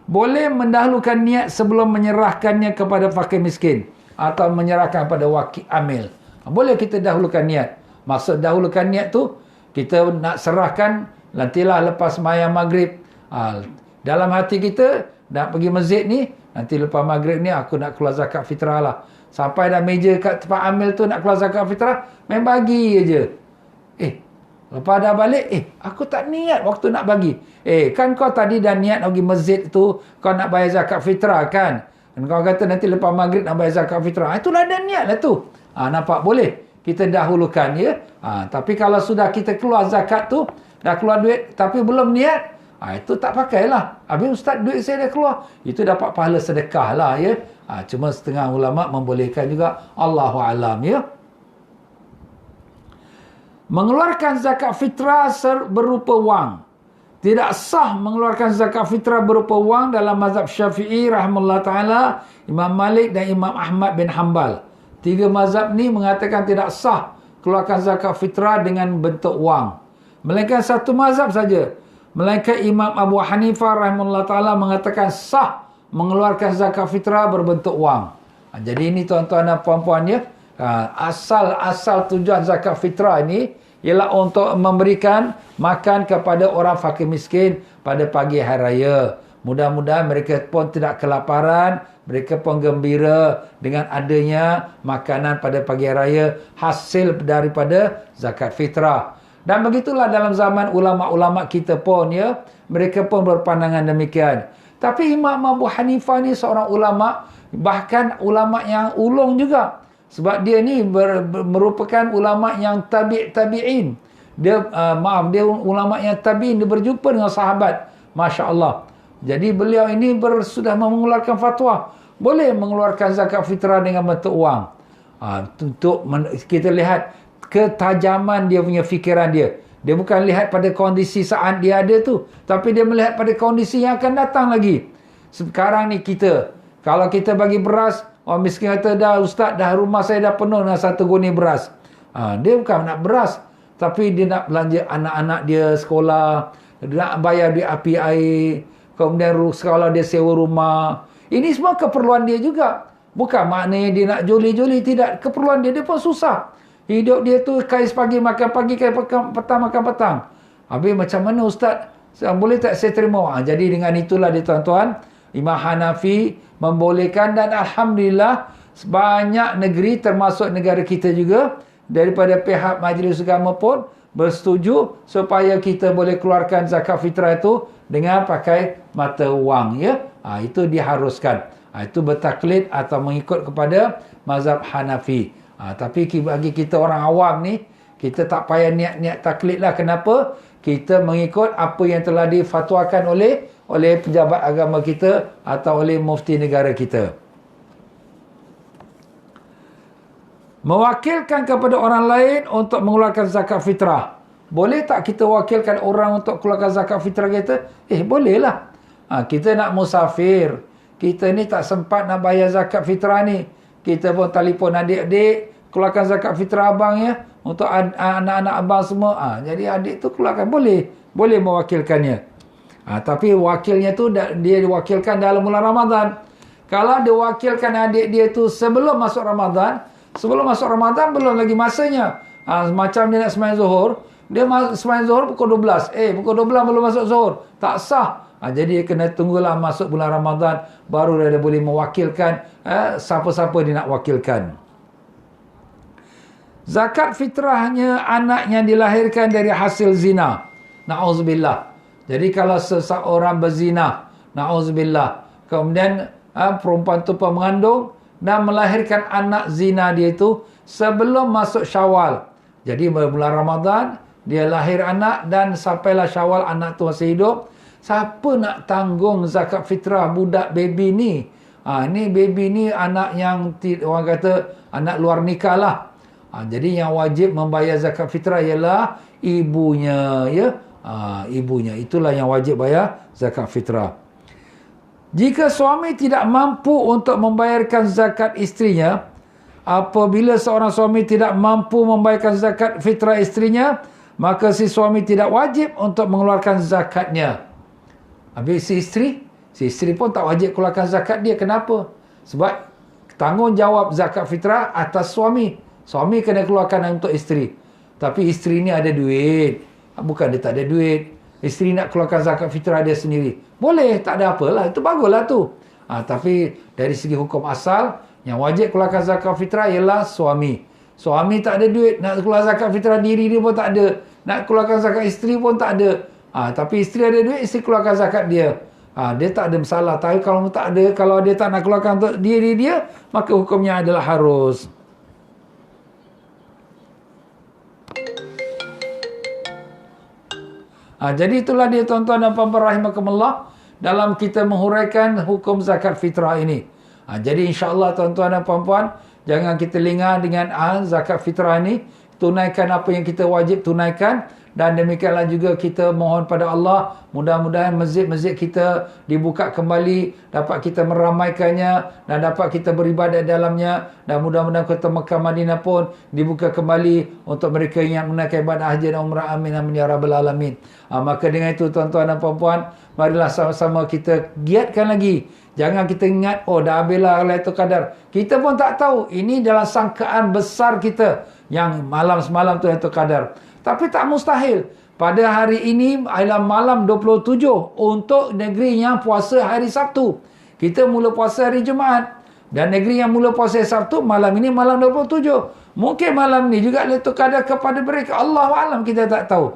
A: Boleh mendahulukan niat sebelum menyerahkannya kepada fakir miskin atau menyerahkan pada wakil amil. Boleh kita dahulukan niat. Maksud dahulukan niat tu, kita nak serahkan nantilah lepas sembahyang maghrib. Dalam hati kita, nak pergi masjid ni, nanti lepas maghrib ni aku nak keluar zakat fitrah lah. Sampai dah meja kat tempat amil tu nak keluar zakat fitrah, main bagi je. Lepas dah balik, aku tak niat waktu nak bagi. Kan kau tadi dah niat pergi masjid tu, kau nak bayar zakat fitrah kan? Dan kau kata nanti lepas maghrib nak bayar zakat fitrah. Itulah dah niat lah tu. Nampak boleh? Kita dahulukan ya. Tapi kalau sudah kita keluar zakat tu, dah keluar duit tapi belum niat, itu tak pakailah. Habis ustaz duit saya dah keluar, itu dapat pahala sedekah lah ya. Cuma setengah ulama membolehkan juga, Allahu alam ya. Mengeluarkan zakat fitrah berupa wang. Tidak sah mengeluarkan zakat fitrah berupa wang dalam mazhab Syafi'i rahimahullah taala, Imam Malik dan Imam Ahmad bin Hanbal. 3 mazhab ni mengatakan tidak sah keluarkan zakat fitrah dengan bentuk wang. Melainkan satu mazhab saja. Melainkan Imam Abu Hanifah rahimahullah taala mengatakan sah mengeluarkan zakat fitrah berbentuk wang. Jadi ini tuan-tuan dan puan-puan ya. Asal tujuan zakat fitrah ini ialah untuk memberikan makan kepada orang fakir miskin pada pagi hari raya. Mudah-mudahan mereka pun tidak kelaparan, mereka pun gembira dengan adanya makanan pada pagi raya hasil daripada zakat fitrah. Dan begitulah dalam zaman ulama-ulama kita pun ya, mereka pun berpandangan demikian. Tapi Imam Abu Hanifah ni seorang ulama, bahkan ulama yang ulung juga. Sebab dia ni merupakan ulama yang tabi'in. Dia ulama yang tabi'in, dia berjumpa dengan sahabat. Masya Allah. Jadi beliau ini sudah mengeluarkan fatwa. Boleh mengeluarkan zakat fitrah dengan bentuk wang. Untuk kita lihat ketajaman dia punya fikiran dia. Dia bukan lihat pada kondisi saat dia ada tu. Tapi dia melihat pada kondisi yang akan datang lagi. Sekarang ni kita, kalau kita bagi beras, orang miskin kata, dah ustaz, dah rumah saya dah penuh dengan 1 goni beras. Dia bukan nak beras. Tapi dia nak belanja anak-anak dia sekolah. Dia nak bayar duit api air. Kemudian sekolah dia sewa rumah. Ini semua keperluan dia juga. Bukan maknanya dia nak joli-joli. Tidak. Keperluan dia pun susah. Hidup dia tu kais pagi makan pagi, kais petang makan petang. Habis macam mana ustaz? Boleh tak saya terima? Jadi dengan itulah dia tuan-tuan, Imam Hanafi membolehkan dan Alhamdulillah banyak negeri termasuk negara kita juga daripada pihak Majlis Agama pun bersetuju supaya kita boleh keluarkan zakat fitrah itu dengan pakai mata wang ya. Itu diharuskan. Itu bertaklid atau mengikut kepada mazhab Hanafi. Tapi bagi kita orang awam ni, kita tak payah niat-niat taklid lah. Kenapa? Kita mengikut apa yang telah difatwakan oleh pejabat agama kita atau oleh mufti negara kita. Mewakilkan kepada orang lain untuk mengeluarkan zakat fitrah. Boleh tak kita wakilkan orang untuk keluarkan zakat fitrah kita? Bolehlah. Kita nak musafir. Kita ni tak sempat nak bayar zakat fitrah ni. Kita pun telefon adik-adik, keluarkan zakat fitrah abang ya. Untuk anak-anak abang semua. Jadi adik tu keluarkan. Boleh mewakilkannya. Tapi wakilnya tu dia diwakilkan dalam bulan Ramadan. Kalau dia wakilkan adik dia tu sebelum masuk Ramadan, belum lagi masanya. Macam dia nak sembahyang zuhur, dia sembahyang zuhur pukul 12. Pukul 12 belum masuk zuhur. Tak sah. Jadi dia kena tunggulah masuk bulan Ramadan, baru dia boleh mewakilkan siapa-siapa dia nak wakilkan. Zakat fitrahnya anak yang dilahirkan dari hasil zina. Na'udzubillah. Jadi kalau seseorang berzina, na'udzubillah, kemudian perempuan tu pun mengandung dan melahirkan anak zina dia itu sebelum masuk Syawal. Jadi bulan Ramadan dia lahir anak dan sampailah Syawal anak tu masih hidup. Siapa nak tanggung zakat fitrah budak baby ni? Ni baby ni anak yang orang kata anak luar nikah lah. Jadi yang wajib membayar zakat fitrah ialah ibunya ya. Ibunya itulah yang wajib bayar zakat fitrah. Jika suami tidak mampu untuk membayarkan zakat isterinya, apabila seorang suami tidak mampu membayarkan zakat fitrah isterinya, maka si suami tidak wajib untuk mengeluarkan zakatnya. Habis si isteri pun tak wajib keluarkan zakat dia. Kenapa? Sebab tanggungjawab zakat fitrah atas suami. Suami kena keluarkan untuk isteri. Tapi isteri ni ada duit. Bukan dia tak ada duit. Isteri nak keluarkan zakat fitrah dia sendiri. Boleh, tak ada apalah. Itu baguslah tu. Tapi dari segi hukum asal, yang wajib keluarkan zakat fitrah ialah suami. Suami tak ada duit. Nak keluar zakat fitrah diri dia pun tak ada. Nak keluarkan zakat isteri pun tak ada. Tapi isteri ada duit, isteri keluarkan zakat dia. Dia tak ada masalah. Tapi kalau tak ada, kalau dia tak nak keluarkan untuk diri dia, maka hukumnya adalah harus. Jadi itulah dia tuan-tuan dan puan-puan rahimakumullah dalam kita menghuraikan hukum zakat fitrah ini. Jadi insya-Allah tuan-tuan dan puan-puan, jangan kita lengah dengan zakat fitrah ini. Tunaikan apa yang kita wajib tunaikan. Dan demikianlah juga kita mohon pada Allah, mudah-mudahan masjid-masjid kita dibuka kembali, dapat kita meramaikannya dan dapat kita beribadat dalamnya, dan mudah-mudahan kota Mekah Madinah pun dibuka kembali untuk mereka yang menunaikan ibadah haji dan umrah. Amin amin ya rabbal alamin. Maka dengan itu tuan-tuan dan puan-puan, marilah sama-sama kita giatkan lagi. Jangan kita ingat, dah habislah Lailatul Qadar. Kita pun tak tahu. Ini dalam sangkaan besar kita yang malam semalam tu Lailatul Qadar. Tapi tak mustahil. Pada hari ini adalah malam 27 untuk negeri yang puasa hari Sabtu. Kita mula puasa hari Jumaat. Dan negeri yang mula puasa hari Sabtu, malam ini malam 27. Mungkin malam ni juga Lailatul Qadar kepada mereka. Allahu a'lam, kita tak tahu.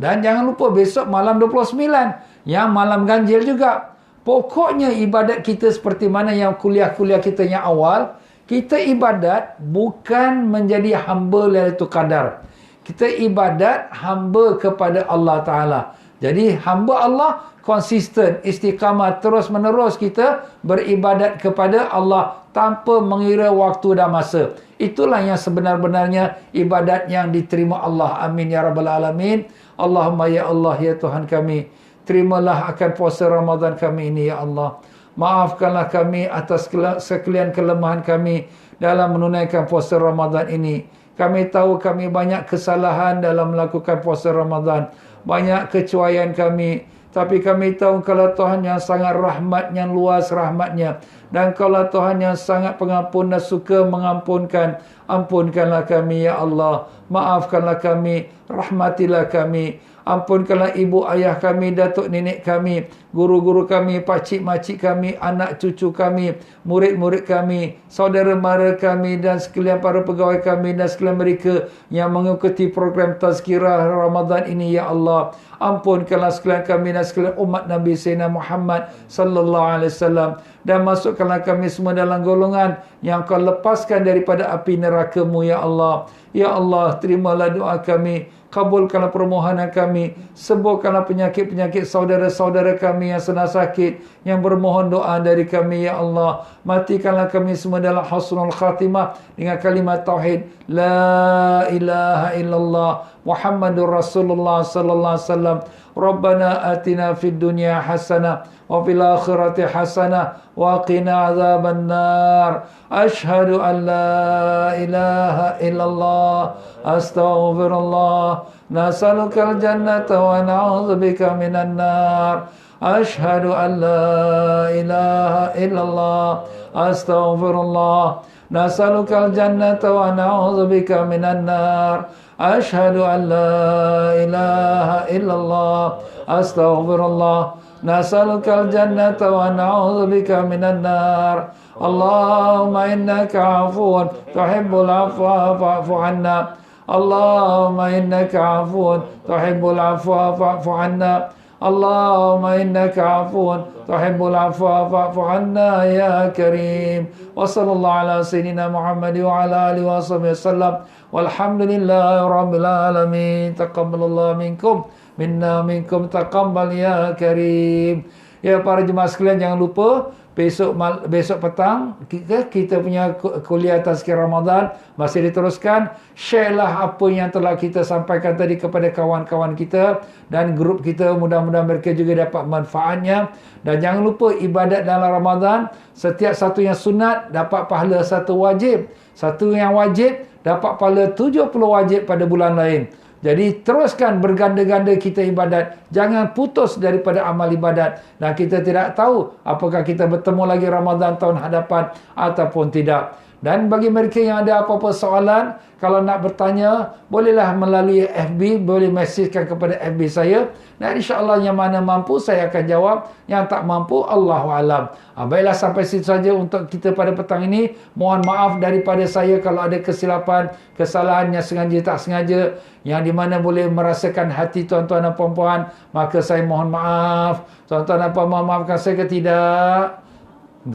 A: Dan jangan lupa besok malam 29. Yang malam ganjil juga. Pokoknya ibadat kita seperti mana yang kuliah-kuliah kita yang awal. Kita ibadat bukan menjadi hamba Lailatul Qadar. Kita ibadat hamba kepada Allah Ta'ala. Jadi hamba Allah konsisten, istiqamah, terus menerus kita beribadat kepada Allah tanpa mengira waktu dan masa. Itulah yang sebenar-benarnya ibadat yang diterima Allah. Amin ya rabbal alamin. Allahumma ya Allah ya Tuhan kami, terimalah akan puasa Ramadan kami ini ya Allah. Maafkanlah kami atas sekalian kelemahan kami dalam menunaikan puasa Ramadan ini. Kami tahu kami banyak kesalahan dalam melakukan puasa Ramadan. Banyak kecuaian kami. Tapi kami tahu kalau Tuhan yang sangat rahmat, yang luas rahmatnya. Dan kalau Tuhan yang sangat pengampun dan suka mengampunkan. Ampunkanlah kami ya Allah. Maafkanlah kami. Rahmatilah kami. Ampunkanlah ibu ayah kami, datuk nenek kami, guru-guru kami, pakcik makcik kami, anak cucu kami, murid-murid kami, saudara mara kami dan sekalian para pegawai kami dan sekalian mereka yang mengikuti program tazkirah Ramadan ini ya Allah. Ampunkanlah sekalian kami dan sekalian umat Nabi Sayyidina Muhammad sallallahu alaihi wasallam, dan masukkanlah kami semua dalam golongan yang Kau lepaskan daripada api neraka-Mu ya Allah. Ya Allah, terimalah doa kami, kabulkanlah permohonan kami, sembuhkanlah penyakit-penyakit saudara-saudara kami kami yang sedang sakit, yang bermohon doa dari kami, ya Allah. Matikanlah kami semua dalam husnul khatimah dengan kalimat tauhid la ilaha illallah Muhammadur Rasulullah sallallahu alaihi wasallam. Rabbana atina fid dunya hasanah wa fil akhirati hasanah wa qina adzaban nar. Asyhadu an la ilaha illallah astaghfirullah. Nas'alukal jannata wa na'udzubika minan nar. Asyhadu an la ilaha illallah astaghfirullah. Nas'alukal jannata wa na'udzubika minan nar. Asyhadu an la ilaha illallah astaghfirullah. Nas'alukal jannata wa na'udzubika minan nar. Allahumma innaka 'afuwun tuhibbul 'afwa fa'fu 'anna. Allahumma innaka 'afuwun tuhibbul 'afwa fa'fu 'anna. Allahumma innaka 'afuwun tuhibbul 'afwa fa'fu 'anna ya karim. Wa sallallahu ala sayyidina Muhammad wa ala alihi wa sahbihi wasallam. Walhamdulillahi rabbil alamin. Taqabbalallahu minkum minna minkum taqabbal ya karim. Ya para jemaah sekalian, jangan lupa besok petang kita punya kuliah tazkir Ramadan masih diteruskan. Sharelah apa yang telah kita sampaikan tadi kepada kawan-kawan kita dan grup kita, mudah-mudahan mereka juga dapat manfaatnya. Dan jangan lupa ibadat dalam Ramadan, setiap satu yang sunat dapat pahala satu wajib, satu yang wajib dapat pahala 70 wajib pada bulan lain. Jadi teruskan berganda-ganda kita ibadat. Jangan putus daripada amal ibadat. Dan kita tidak tahu apakah kita bertemu lagi Ramadan tahun hadapan ataupun tidak. Dan bagi mereka yang ada apa-apa soalan, kalau nak bertanya, bolehlah melalui FB, boleh messagekan kepada FB saya. Dan insya-Allah yang mana mampu saya akan jawab, yang tak mampu Allahualam. Baiklah, sampai situ saja untuk kita pada petang ini. Mohon maaf daripada saya kalau ada kesilapan, kesalahan yang sengaja tak sengaja, yang di mana boleh merasakan hati tuan-tuan dan puan-puan, maka saya mohon maaf. Tuan-tuan dan puan-puan, maafkan saya ke tidak?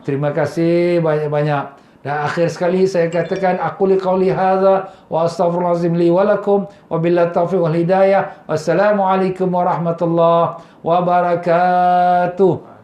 A: Terima kasih banyak-banyak. Dan akhir sekali saya katakan, aku liqauli hadza wa astaghfirullahalazim li wa lakum wa billahi taufiq wal hidayah. Wassalamualaikum warahmatullahi wabarakatuh.